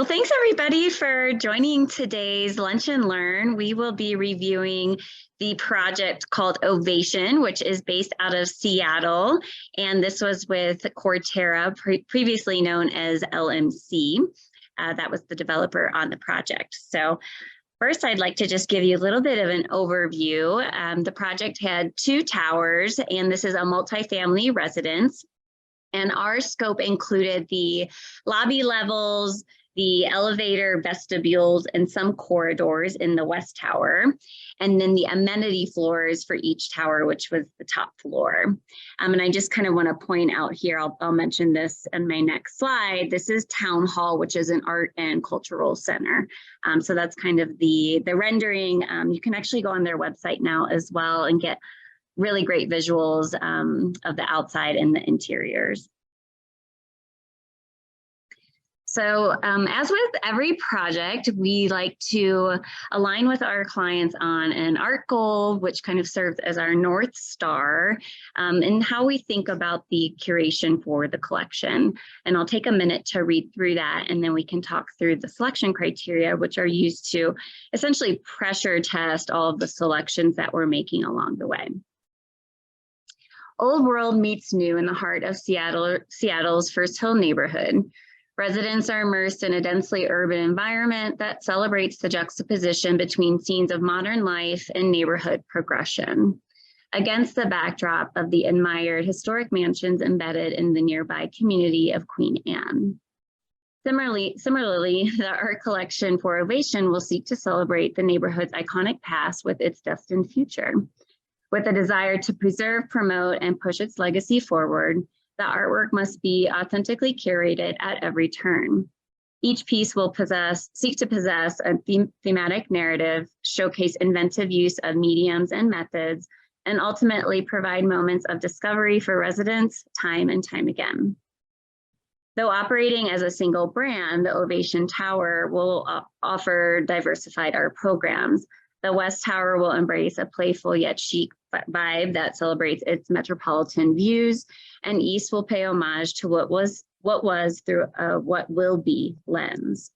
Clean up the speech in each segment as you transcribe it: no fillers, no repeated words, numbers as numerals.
Well, thanks everybody for joining today's Lunch and Learn. We will be reviewing the project called Ovation, which is based out of Seattle. And this was with Corterra, previously known as LMC. That was the developer on the project. So first, I'd like to just give you a little bit of an overview. The project had 2 towers, and this is a multifamily residence. And our scope included the lobby levels, the elevator vestibules, and some corridors in the West Tower, and then the amenity floors for each tower, which was the top floor. And I just kind of want to point out here, I'll mention this in my next slide. This is Town Hall, which is an art and cultural center. So that's kind of the rendering. You can actually go on their website now as well and get really great visuals of the outside and the interiors. So as with every project, we like to align with our clients on an art goal, which kind of serves as our North Star, and how we think about the curation for the collection. And I'll take a minute to read through that, and then we can talk through the selection criteria, which are used to essentially pressure test all of the selections that we're making along the way. Old world meets new in the heart of Seattle's First Hill neighborhood. Residents are immersed in a densely urban environment that celebrates the juxtaposition between scenes of modern life and neighborhood progression, against the backdrop of the admired historic mansions embedded in the nearby community of Queen Anne. Similarly, the art collection for Ovation will seek to celebrate the neighborhood's iconic past with its destined future. With a desire to preserve, promote, and push its legacy forward, the artwork must be authentically curated at every turn. Each piece will seek to possess a thematic narrative, showcase inventive use of mediums and methods, and ultimately provide moments of discovery for residents time and time again. Though operating as a single brand, the Ovation Tower will offer diversified art programs. The West Tower will embrace a playful yet chic vibe that celebrates its metropolitan views, and East will pay homage to what was through a what will be lens.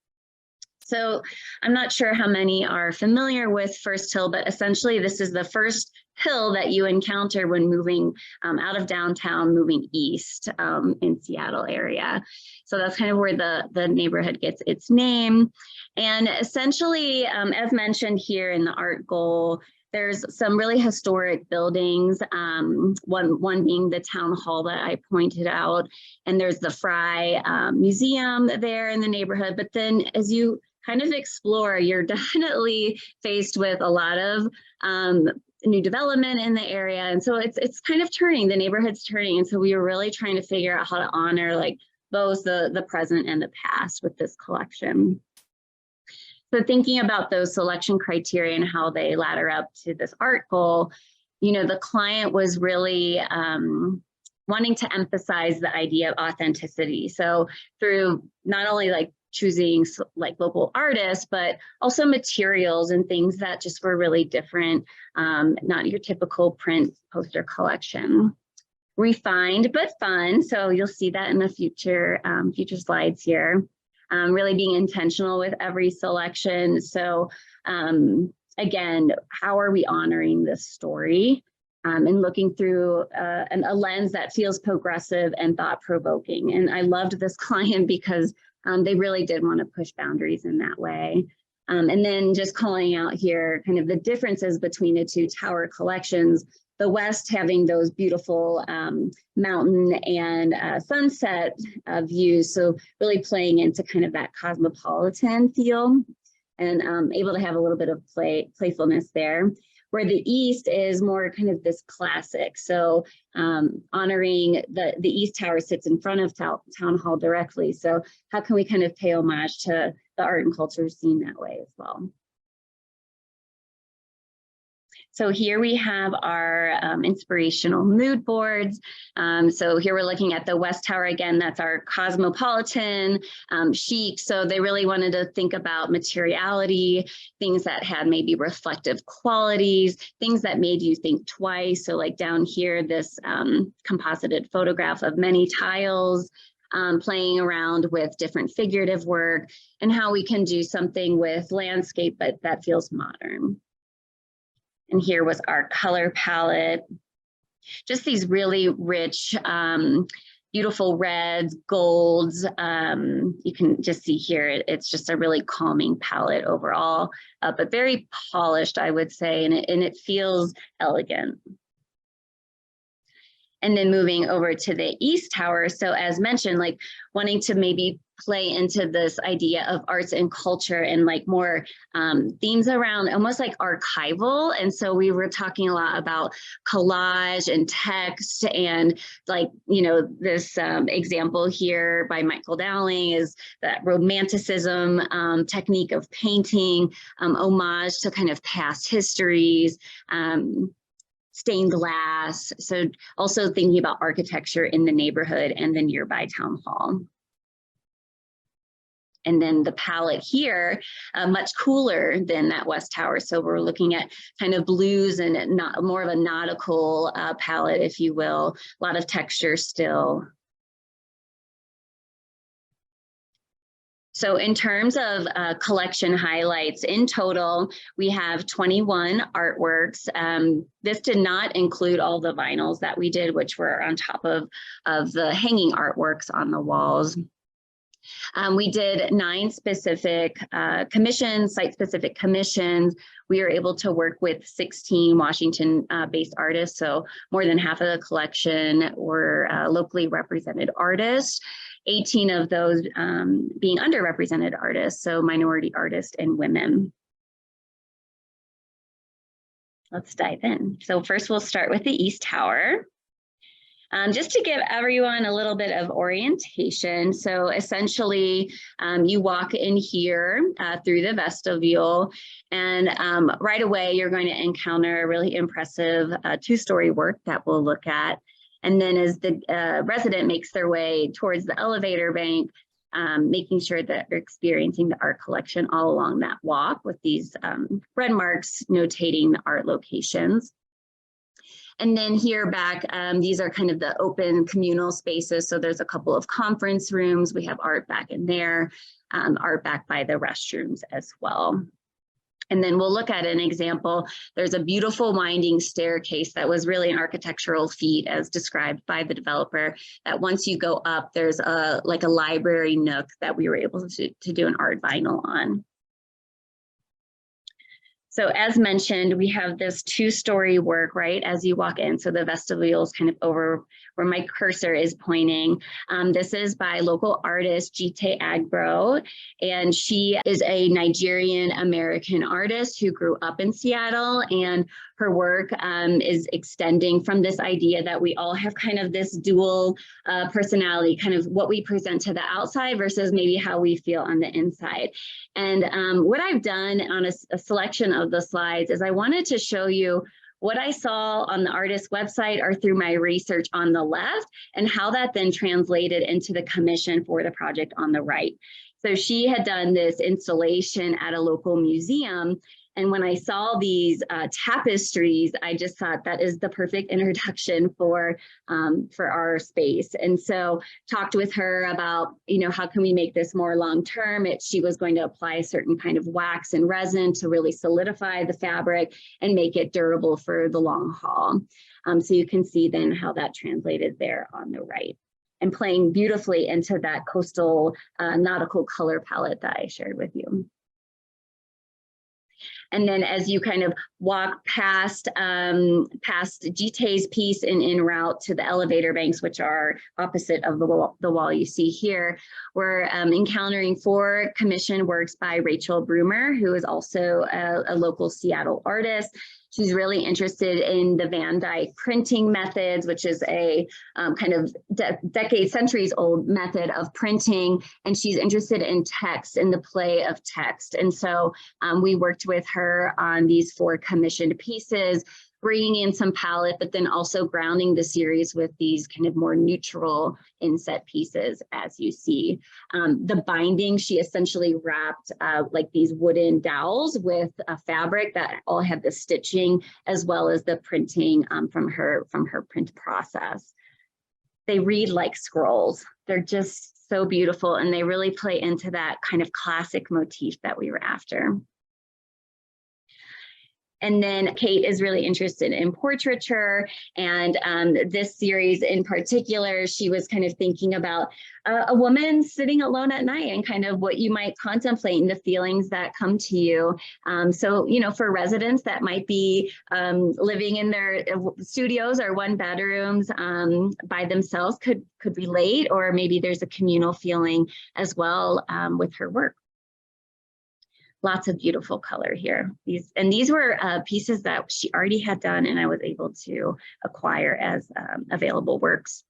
So I'm not sure how many are familiar with First Hill, but essentially this is the first hill that you encounter when moving out of downtown, moving east in Seattle area. So that's kind of where the neighborhood gets its name. And essentially, as mentioned here in the art goal, there's some really historic buildings, one being the town hall that I pointed out, and there's the Fry Museum there in the neighborhood. But then as you kind of explore, you're definitely faced with a lot of new development in the area. And so it's kind of turning, the neighborhood's turning. And so we were really trying to figure out how to honor like both the present and the past with this collection. So thinking about those selection criteria and how they ladder up to this art goal, you know, the client was really wanting to emphasize the idea of authenticity. So through not only like choosing like local artists, but also materials and things that just were really different, not your typical print poster collection. Refined but fun, so you'll see that in the future slides here. Really being intentional with every selection. So again, how are we honoring this story and looking through a lens that feels progressive and thought-provoking. And I loved this client because they really did want to push boundaries in that way. And then just calling out here kind of the differences between the 2 tower collections. The West having those beautiful mountain and sunset views, so really playing into kind of that cosmopolitan feel and able to have a little bit of playfulness there. Where the East is more kind of this classic, so honoring the East Tower sits in front of Town Hall directly, so how can we kind of pay homage to the art and culture scene that way as well. So here we have our inspirational mood boards. So here we're looking at the West Tower again, that's our cosmopolitan, chic. So they really wanted to think about materiality, things that had maybe reflective qualities, things that made you think twice. So like down here, this composited photograph of many tiles. playing around with different figurative work and how we can do something with landscape, but that feels modern. And here was our color palette. Just these really rich, beautiful reds, golds. You can just see here, it's just a really calming palette overall, but very polished, I would say, and it feels elegant. And then moving over to the East Tower. So as mentioned, like wanting to maybe play into this idea of arts and culture and like more themes around almost like archival. And so we were talking a lot about collage and text, and like, you know, this example here by Michael Dowling is that romanticism technique of painting, homage to kind of past histories, stained glass. So also thinking about architecture in the neighborhood and the nearby town hall. And then the palette here, much cooler than that West Tower. So we're looking at kind of blues and not more of a nautical palette, if you will, a lot of texture still. So in terms of collection highlights, in total, we have 21 artworks. This did not include all the vinyls that we did, which were on top of the hanging artworks on the walls. We did 9 specific commissions, site-specific commissions. We were able to work with 16 Washington-based artists, so more than half of the collection were locally represented artists. 18 of those being underrepresented artists, so minority artists and women. Let's dive in. So first we'll start with the East Tower. Just to give everyone a little bit of orientation. So essentially, you walk in here through the vestibule, and right away you're going to encounter a really impressive 2-story work that we'll look at. And then as the resident makes their way towards the elevator bank, making sure that they're experiencing the art collection all along that walk with these red marks notating the art locations. And then here back, these are kind of the open communal spaces. So there's a couple of conference rooms. We have art back in there, art back by the restrooms as well. And then we'll look at an example. There's a beautiful winding staircase that was really an architectural feat as described by the developer, that once you go up, there's like a library nook that we were able to do an art vinyl on. So as mentioned, we have this 2-story work, right, as you walk in. So the vestibule is kind of over where my cursor is pointing. This is by local artist Jite Agbo, and she is a Nigerian-American artist who grew up in Seattle, and her work is extending from this idea that we all have kind of this dual personality, kind of what we present to the outside versus maybe how we feel on the inside. And what I've done on a selection of the slides is I wanted to show you what I saw on the artist's website or through my research on the left, and how that then translated into the commission for the project on the right. So she had done this installation at a local museum, and when I saw these tapestries, I just thought that is the perfect introduction for our space. And so talked with her about, you know, how can we make this more long-term? She was going to apply a certain kind of wax and resin to really solidify the fabric and make it durable for the long haul. So you can see then how that translated there on the right, and playing beautifully into that coastal nautical color palette that I shared with you. And then as you kind of walk past Jite's piece en route to the elevator banks, which are opposite of the wall you see here, we're encountering 4 commissioned works by Rachel Brumer, who is also a local Seattle artist. She's really interested in the Van Dyke printing methods, which is a kind of decades, centuries old method of printing. And she's interested in text and the play of text. And so we worked with her on these 4 commissioned pieces, bringing in some palette, but then also grounding the series with these kind of more neutral inset pieces, as you see. The binding, she essentially wrapped like these wooden dowels with a fabric that all had the stitching, as well as the printing from her print process. they read like scrolls. They're just so beautiful, and they really play into that kind of classic motif that we were after. And then Kate is really interested in portraiture, and this series in particular, she was kind of thinking about a woman sitting alone at night and kind of what you might contemplate and the feelings that come to you. So, you know, for residents that might be living in their studios or one bedrooms by themselves could relate, or maybe there's a communal feeling as well with her work. Lots of beautiful color here. These were pieces that she already had done, and I was able to acquire as available works.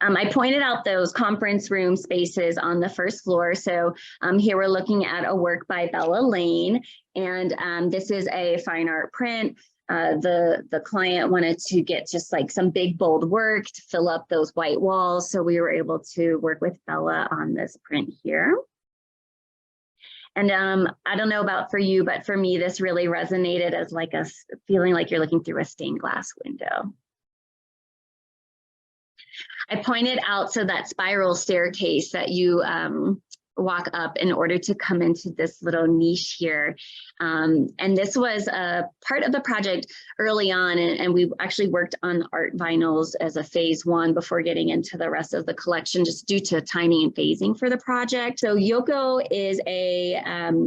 I pointed out those conference room spaces on the first floor. So here we're looking at a work by Bella Lane, and this is a fine art print. The client wanted to get just like some big bold work to fill up those white walls. So we were able to work with Bella on this print here. And I don't know about for you, but for me, this really resonated as like a feeling like you're looking through a stained glass window. I pointed out so that spiral staircase that you walk up in order to come into this little niche here. And this was a part of the project early on, and we actually worked on art vinyls as a phase one before getting into the rest of the collection, just due to timing and phasing for the project. So Yoko is a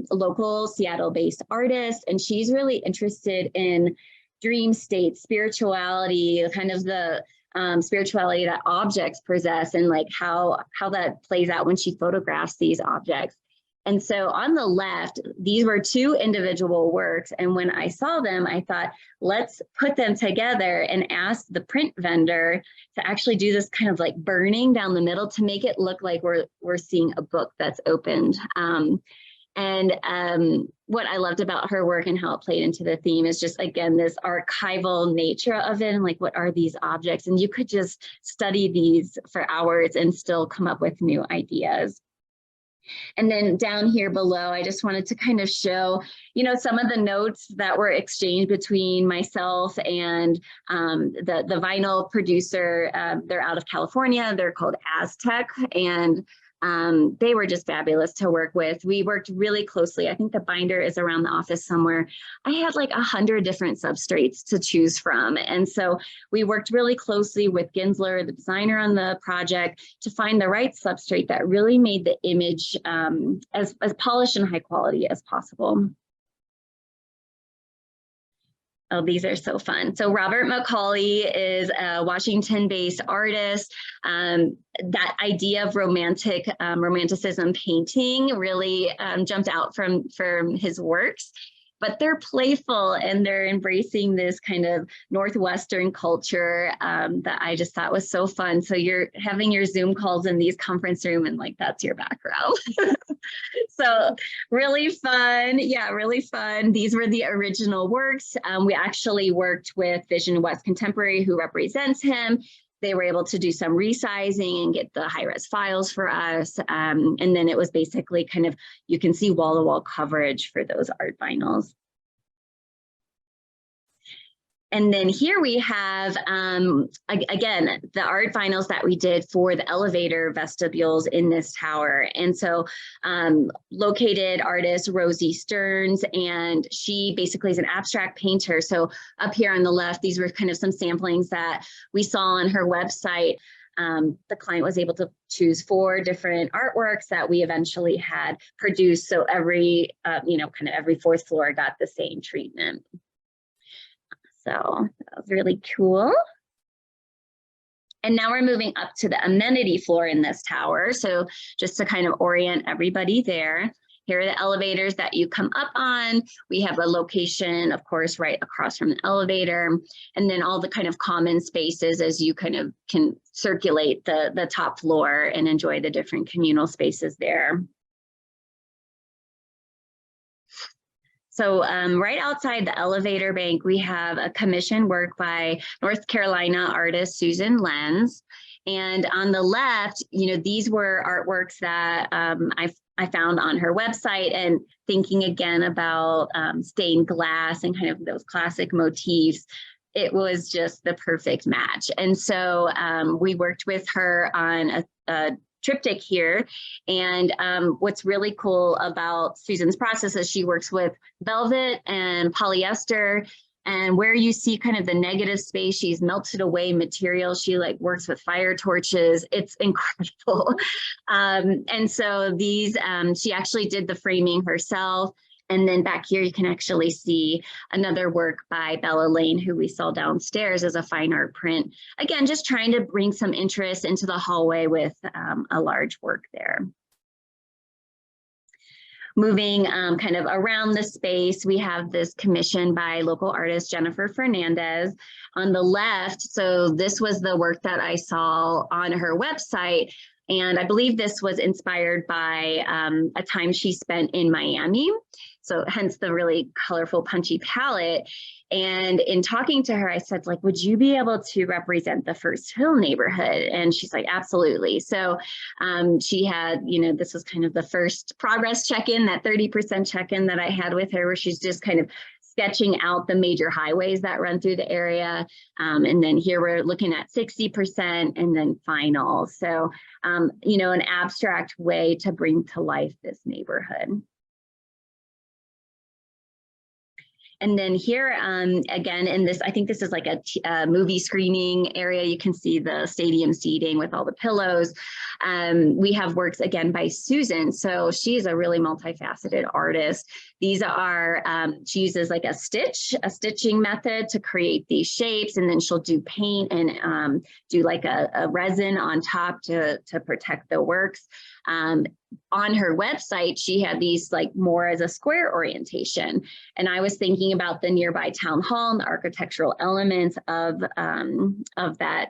local Seattle-based artist, and she's really interested in dream states, spirituality, kind of the spirituality that objects possess, and like how that plays out when she photographs these objects. And so on the left, these were two individual works. And when I saw them, I thought, let's put them together and ask the print vendor to actually do this kind of like burning down the middle to make it look like we're seeing a book that's opened. What I loved about her work and how it played into the theme is just, again, this archival nature of it, and like, what are these objects? And you could just study these for hours and still come up with new ideas. And then down here below, I just wanted to kind of show, you know, some of the notes that were exchanged between myself and the vinyl producer. They're out of California. They're called Aztec, and they were just fabulous to work with. We worked really closely. I think the binder is around the office somewhere. I had like 100 different substrates to choose from. And so we worked really closely with Ginsler, the designer on the project, to find the right substrate that really made the image as polished and high quality as possible. Oh, these are so fun. So Robert McCauley is a Washington-based artist. That idea of romanticism painting really jumped out from his works. But they're playful, and they're embracing this kind of Northwestern culture that I just thought was so fun. So you're having your Zoom calls in these conference room, and like, that's your background. So really fun. Yeah, really fun. These were the original works. We actually worked with Vision West Contemporary, who represents him. They were able to do some resizing and get the high-res files for us. And then it was basically kind of, you can see wall-to-wall coverage for those art vinyls. And then here we have, again, the art vinyls that we did for the elevator vestibules in this tower. And so located artist Rosie Stearns, and she basically is an abstract painter. So up here on the left, these were kind of some samplings that we saw on her website. The client was able to choose 4 different artworks that we eventually had produced. So every, kind of every 4th floor got the same treatment. So that was really cool. And now we're moving up to the amenity floor in this tower. So just to kind of orient everybody there, here are the elevators that you come up on. We have a location, of course, right across from the elevator, and then all the kind of common spaces as you kind of can circulate the top floor and enjoy the different communal spaces there. So right outside the elevator bank, we have a commissioned work by North Carolina artist Susan Lenz. And on the left, these were artworks that I found on her website, and thinking again about stained glass and kind of those classic motifs. it was just the perfect match. And so we worked with her on a triptych here. And what's really cool about Susan's process is she works with velvet and polyester, and where you see kind of the negative space, she's melted away material. She like works with fire torches. It's incredible. And so these, she actually did the framing herself. And then back here, you can actually see another work by Bella Lane, who we saw downstairs as a fine art print. Again, just trying to bring some interest into the hallway with a large work there. Moving kind of around the space, we have this commission by local artist Jennifer Fernandez on the left. So this was the work that I saw on her website. And I believe this was inspired by a time she spent in Miami. So hence the really colorful, punchy palette. And in talking to her, I said, like, would you be able to represent the First Hill neighborhood? And she's like, absolutely. So she had, you know, this was kind of the first progress check-in, that 30% check-in that I had with her, where she's just kind of sketching out the major highways that run through the area. And then here we're looking at 60% and then final. So, you know, an abstract way to bring to life this neighborhood. And then here, again, in this, I think this is like a movie screening area. You can see the stadium seating with all the pillows. We have works again by Susan. So she's a really multifaceted artist. These are, she uses like a stitching method to create these shapes, and then she'll do paint and do like a resin on top to protect the works. On her website, she had these like more as a square orientation. And I was thinking about the nearby town hall and the architectural elements of that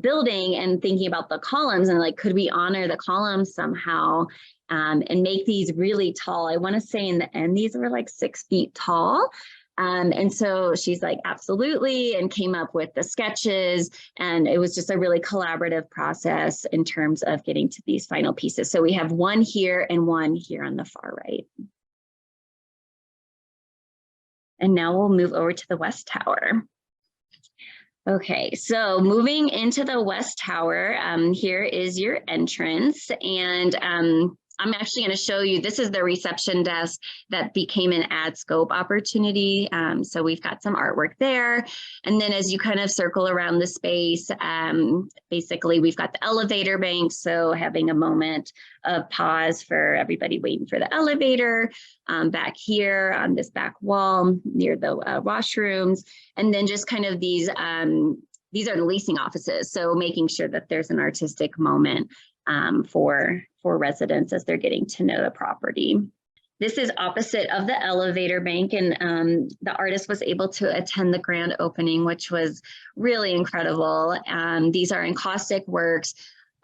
building, and thinking about the columns and like, could we honor the columns somehow and make these really tall? I want to say in the end, these were like 6 feet tall. And so she's like, absolutely, and came up with the sketches. And it was just a really collaborative process in terms of getting to these final pieces. So we have one here and one here on the far right. And now we'll move over to the West Tower. Okay, so moving into the West Tower, here is your entrance. And I'm actually going to show you, this is the reception desk that became an ad scope opportunity. So we've got some artwork there. And then as you kind of circle around the space, basically we've got the elevator bank. So having a moment of pause for everybody waiting for the elevator. Back here on this back wall near the washrooms. And then just kind of these are the leasing offices. So making sure that there's an artistic moment for residents as they're getting to know the property. This is opposite of the elevator bank, and the artist was able to attend the grand opening, which was really incredible. These are encaustic works.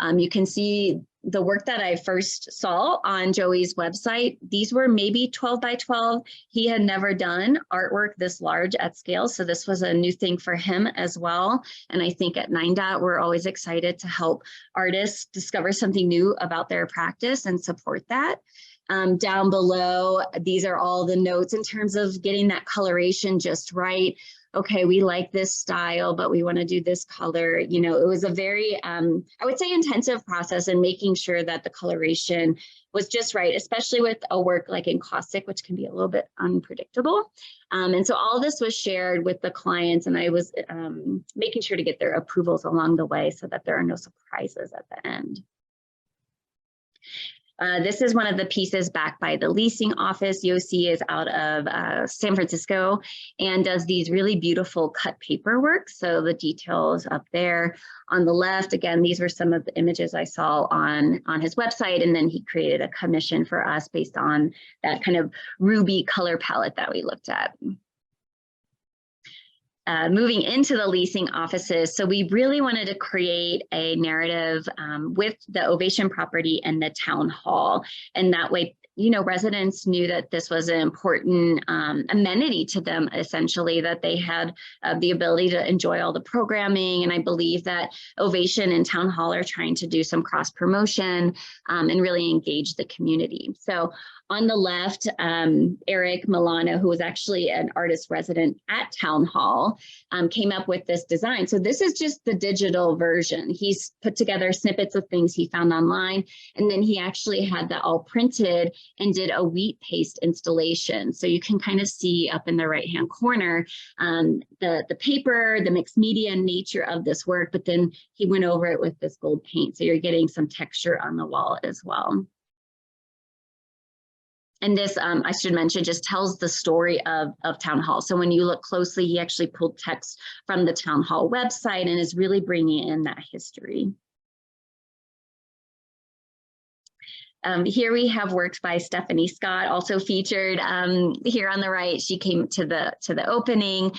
You can see the work that I first saw on Joey's website. These were maybe 12 by 12. He had never done artwork this large at scale, so this was a new thing for him as well. And I think at 9DOT, we're always excited to help artists discover something new about their practice and support that. Down below, these are all the notes in terms of getting that coloration just right. Okay, we like this style, but we want to do this color. You know, it was a very, I would say, intensive process in making sure that the coloration was just right, especially with a work like encaustic, which can be a little bit unpredictable. And so all this was shared with the clients, and I was making sure to get their approvals along the way so that there are no surprises at the end. This is one of the pieces backed by the leasing office. Yossi is out of San Francisco and does these really beautiful cut paperwork. So the details up there on the left, again, these were some of the images I saw on his website. And then he created a commission for us based on that kind of ruby color palette that we looked at. Moving into the leasing offices. So we really wanted to create a narrative with the Ovation property and the town hall. And that way, you know, residents knew that this was an important amenity to them, essentially, that they had the ability to enjoy all the programming. And I believe that Ovation and Town Hall are trying to do some cross promotion and really engage the community. So On the left, Eric Milano, who was actually an artist resident at Town Hall, came up with this design. So this is just the digital version. He's put together snippets of things he found online, and then he actually had that all printed and did a wheat paste installation. So you can kind of see up in the right-hand corner the paper, the mixed media nature of this work, but then he went over it with this gold paint. So you're getting some texture on the wall as well. And this, I should mention, just tells the story of Town Hall. So when you look closely, he actually pulled text from the Town Hall website and is really bringing in that history. Here we have works by Stephanie Scott, also featured here on the right. She came to the opening.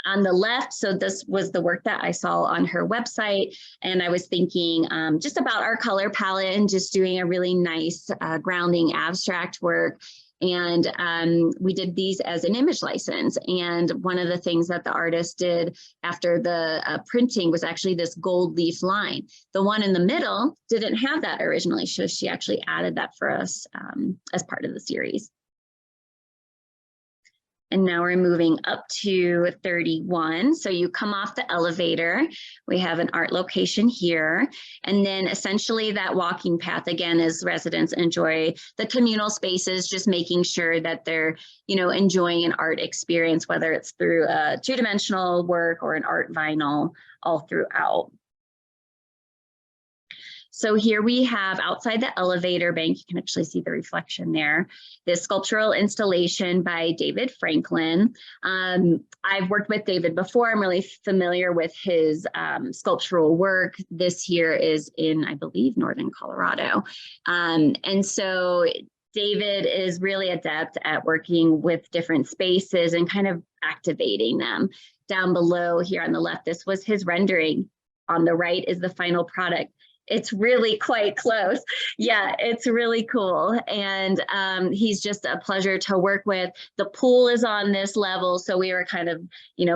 On the left, so this was the work that I saw on her website, and I was thinking just about our color palette and just doing a really nice grounding abstract work. And we did these as an image license. And one of the things that the artist did after the printing was actually this gold leaf line. The one in the middle didn't have that originally, so she actually added that for us as part of the series. And now we're moving up to 31. So you come off the elevator, we have an art location here. And then essentially that walking path, again, as residents enjoy the communal spaces, just making sure that they're, enjoying an art experience, whether it's through a two-dimensional work or an art vinyl all throughout. So here we have outside the elevator bank, you can actually see the reflection there, this sculptural installation by David Franklin. I've worked with David before. I'm really familiar with his sculptural work. This here is in, I believe, Northern Colorado. And so David is really adept at working with different spaces and kind of activating them. Down below here on the left, this was his rendering. On the right is the final product. It's really quite close. Yeah, it's really cool. And he's just a pleasure to work with. The pool is on this level, so we were kind of,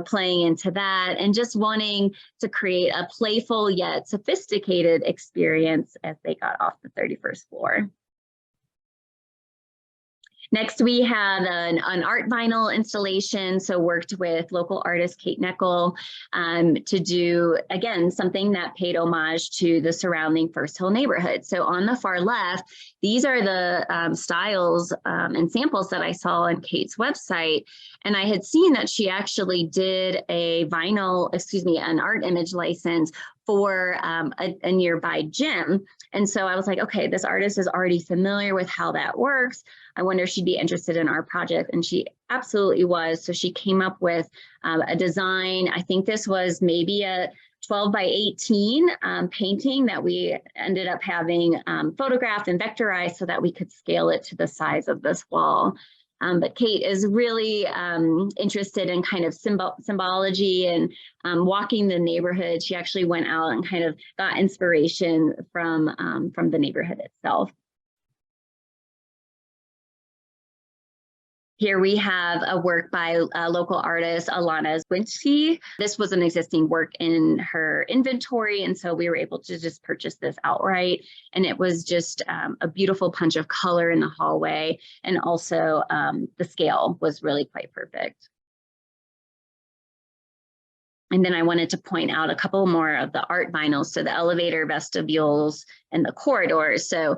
playing into that and just wanting to create a playful yet sophisticated experience as they got off the 31st floor. Next, we had an art vinyl installation, so worked with local artist Kate Neckel to do, again, something that paid homage to the surrounding First Hill neighborhood. So on the far left, these are the styles and samples that I saw on Kate's website, and I had seen that she actually did an art image license for a nearby gym. And so I was like, okay, this artist is already familiar with how that works. I wonder if she'd be interested in our project. And she absolutely was. So she came up with a design. I think this was maybe a 12 by 18 painting that we ended up having photographed and vectorized so that we could scale it to the size of this wall. But Kate is really interested in kind of symbology and walking the neighborhood. She actually went out and kind of got inspiration from the neighborhood itself. Here we have a work by local artist Alana Zwinski. This was an existing work in her inventory, and so we were able to just purchase this outright. And it was just a beautiful punch of color in the hallway, and also the scale was really quite perfect. And then I wanted to point out a couple more of the art vinyls, so the elevator, vestibules, and the corridors. So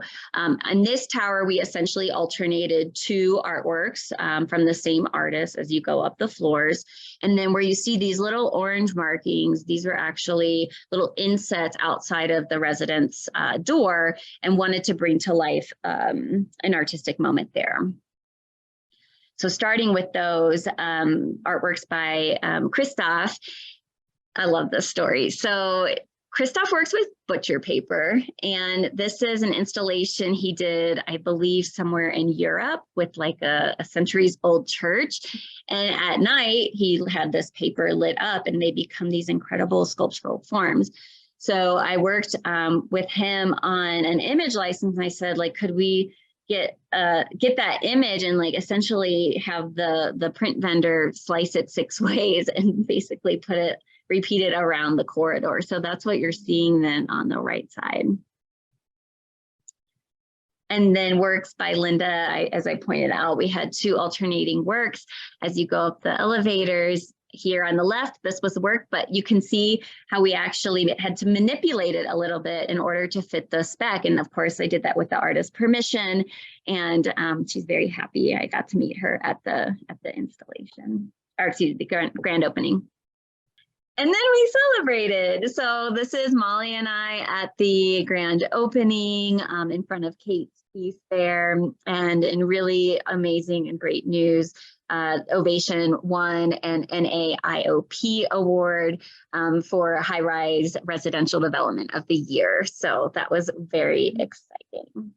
in this tower, we essentially alternated two artworks from the same artist as you go up the floors. And then where you see these little orange markings, these are actually little insets outside of the residence door, and wanted to bring to life an artistic moment there. So starting with those artworks by Christoph, I love this story. So Christoph works with butcher paper, and this is an installation he did, I believe, somewhere in Europe with like a centuries old church. And at night, he had this paper lit up and they become these incredible sculptural forms. So I worked with him on an image license, and I said, like, could we get that image and like essentially have the print vendor slice it 6 ways and basically repeat it around the corridor. So that's what you're seeing then on the right side. And then works by Linda, as I pointed out, we had 2 alternating works as you go up the elevators. Here on the left, this was work, but you can see how we actually had to manipulate it a little bit in order to fit the spec. And of course, I did that with the artist's permission, and she's very happy. I got to meet her at the installation, or excuse me, the grand opening. And then we celebrated. So this is Molly and I at the grand opening in front of Kate's piece there, and in really amazing and great news. Ovation won an NAIOP award for high-rise residential development of the year. So that was very exciting.